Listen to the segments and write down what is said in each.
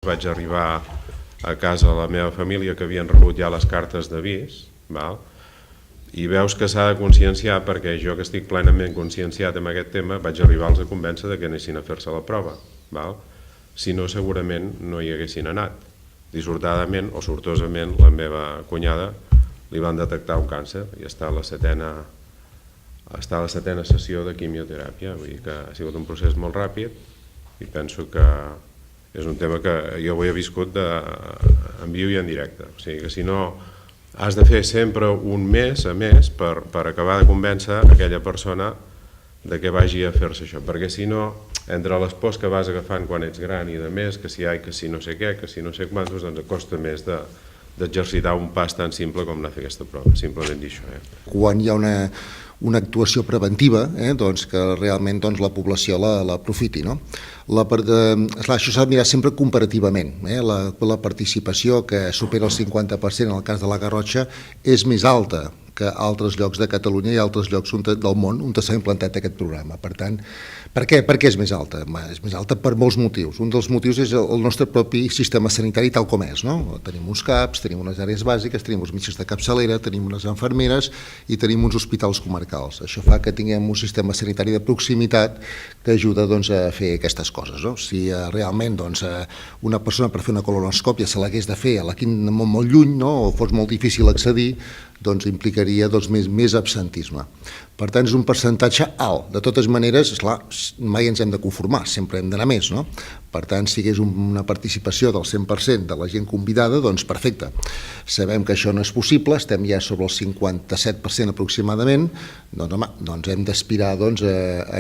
vaig arribar a casa de la meva família que havien rebut ja les cartes d'avís, i veus que s'ha de conscienciar, perquè jo que estic plenament conscienciat amb aquest tema vaig arribar-los a convèncer que anessin a fer-se la prova. Si no, segurament no hi haguessin anat. Dissortadament o sortosament la meva cunyada li van detectar un càncer i està a la setena sessió de quimioteràpia. Vull dir que ha sigut un procés molt ràpid i penso que és un tema que jo ho he viscut en viu i en directe. O sigui que si no, has de fer sempre un mes a més per acabar de convèncer aquella persona de que vagi a fer-se això, perquè si no, entre les pors que vas agafant quan ets gran i de més, que si que si no sé què, que si no sé quantos, doncs costa més d'exercitar un pas tan simple com anar a fer aquesta prova, simplement dir això. Quan hi ha una actuació preventiva, doncs que realment la població l'aprofiti. Això s'ha de mirar sempre comparativament. La participació, que supera el 50% en el cas de la Garrotxa, és més alta que altres llocs de Catalunya i altres llocs del món on s'ha implantat aquest programa. Per tant, per què és més alta? És més alta per molts motius. Un dels motius és el nostre propi sistema sanitari tal com és. Tenim uns CAPs, tenim unes àrees bàsiques, tenim uns metges de capçalera, tenim unes infermeres i tenim uns hospitals comarcals. Això fa que tinguem un sistema sanitari de proximitat que ajuda a fer aquestes coses. Si realment una persona per fer una colonoscòpia se l'hagués de fer a la quinta molt lluny o fos molt difícil accedir, implicaria més absentisme. Per tant, és un percentatge alt. De totes maneres, esclar, mai ens hem de conformar, sempre hem d'anar més. Per tant, si hi hagués una participació del 100% de la gent convidada, doncs perfecte. Sabem que això no és possible, estem ja sobre el 57% aproximadament, doncs hem d'aspirar a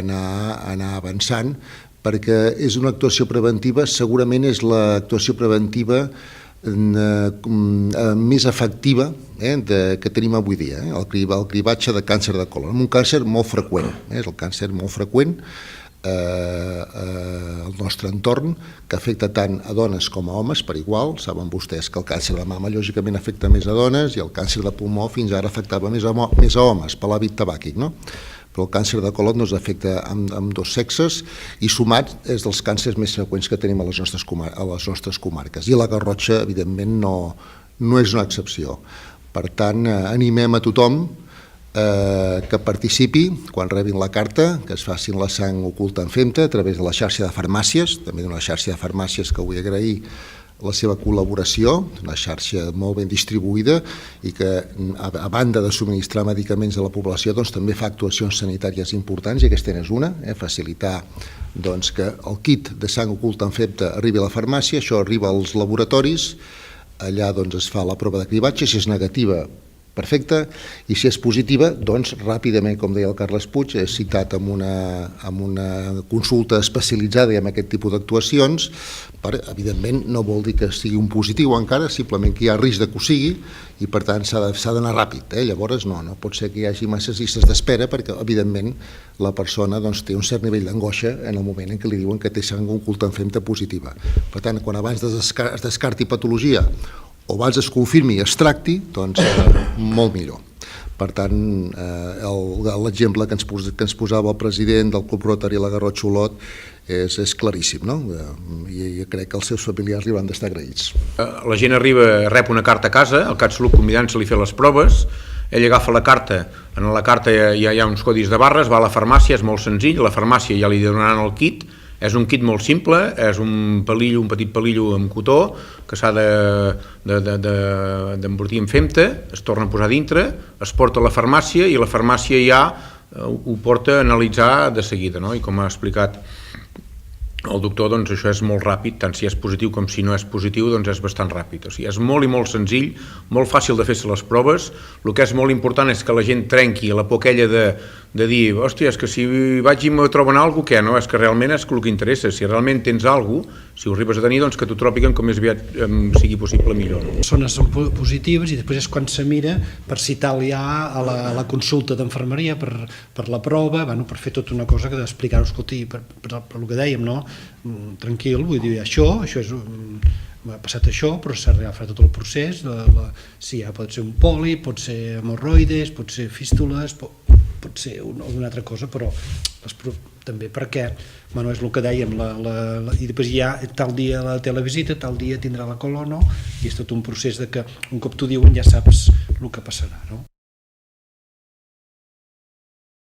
anar avançant, perquè és una actuació preventiva, segurament és l'actuació preventiva més efectiva que tenim avui dia, el cribatge de càncer de colon, un càncer molt freqüent, és el càncer molt freqüent al nostre entorn, que afecta tant a dones com a homes per igual. Saben vostès que el càncer de mama lògicament afecta més a dones i el càncer de pulmó fins ara afectava més a homes per l'hàbit tabàquic, però el càncer de colon nos afecta amb dos sexes i sumat és dels càncers més freqüents que tenim a les nostres comarques. I la Garrotxa, evidentment, no és una excepció. Per tant, animem a tothom que participi quan rebin la carta, que es facin la sang oculta en femta a través de la xarxa de farmàcies, també d'una xarxa de farmàcies que vull agrair la seva col·laboració, una xarxa molt ben distribuïda i que, a banda de subministrar medicaments a la població, també fa actuacions sanitàries importants, i aquesta és una, facilitar que el kit de sang oculta en femta arribi a la farmàcia, això arriba als laboratoris, allà es fa la prova de cribatge, si és negativa, perfecte, i si és positiva, ràpidament, com deia el Carles Puig, és citat amb una consulta especialitzada i amb aquest tipus d'actuacions, evidentment no vol dir que sigui un positiu encara, simplement que hi ha risc que ho sigui i per tant s'ha d'anar ràpid. Llavors no pot ser que hi hagi masses llistes d'espera perquè evidentment la persona té un cert nivell d'angoixa en el moment en què li diuen que té sang oculta en femta positiva. Per tant, quan abans es descarti patologia o abans es confirmi i es tracti, molt millor. Per tant, l'exemple que ens posava el president del Club Rotary a la Garrotxa Olot és claríssim, i crec que els seus familiars li van d'estar agraïts. La gent rep una carta a casa, el CatSalut convidant-se-li a fer les proves, ell agafa la carta, en la carta hi ha uns codis de barres, va a la farmàcia, és molt senzill, a la farmàcia ja li donaran el kit. És un kit molt simple, és un petit palillo amb cotó que s'ha d'embordir en femta, es torna a posar dintre, es porta a la farmàcia i la farmàcia ja ho porta a analitzar de seguida, i com ha explicat el doctor, això és molt ràpid, tant si és positiu com si no és positiu, és bastant ràpid. O sigui, és molt i molt senzill, molt fàcil de fer-se les proves. El que és molt important és que la gent trenqui la por aquella de dir, hòstia, és que si vaig i me troben alguna cosa, què? No, és que realment és el que interessa. Si realment tens alguna cosa, si ho arribes a tenir, que t'ho tròpiguen com més aviat sigui possible millor. Les persones són positives i després és quan se mira per citar-li ja a la consulta d'enfermeria per la prova, per fer tota una cosa que d'explicar-ho, escolti, per el que dèiem, tranquil, vull dir, això és ha passat això, però s'ha fet tot el procés, si ja pot ser un pòlip, pot ser hemorroides, pot ser fístules, pot ser una altra cosa, però també perquè, bueno, és el que dèiem, i després ja tal dia la televisita, tal dia tindrà la colono, i és tot un procés de que un cop t'ho diuen ja saps el que passarà, no?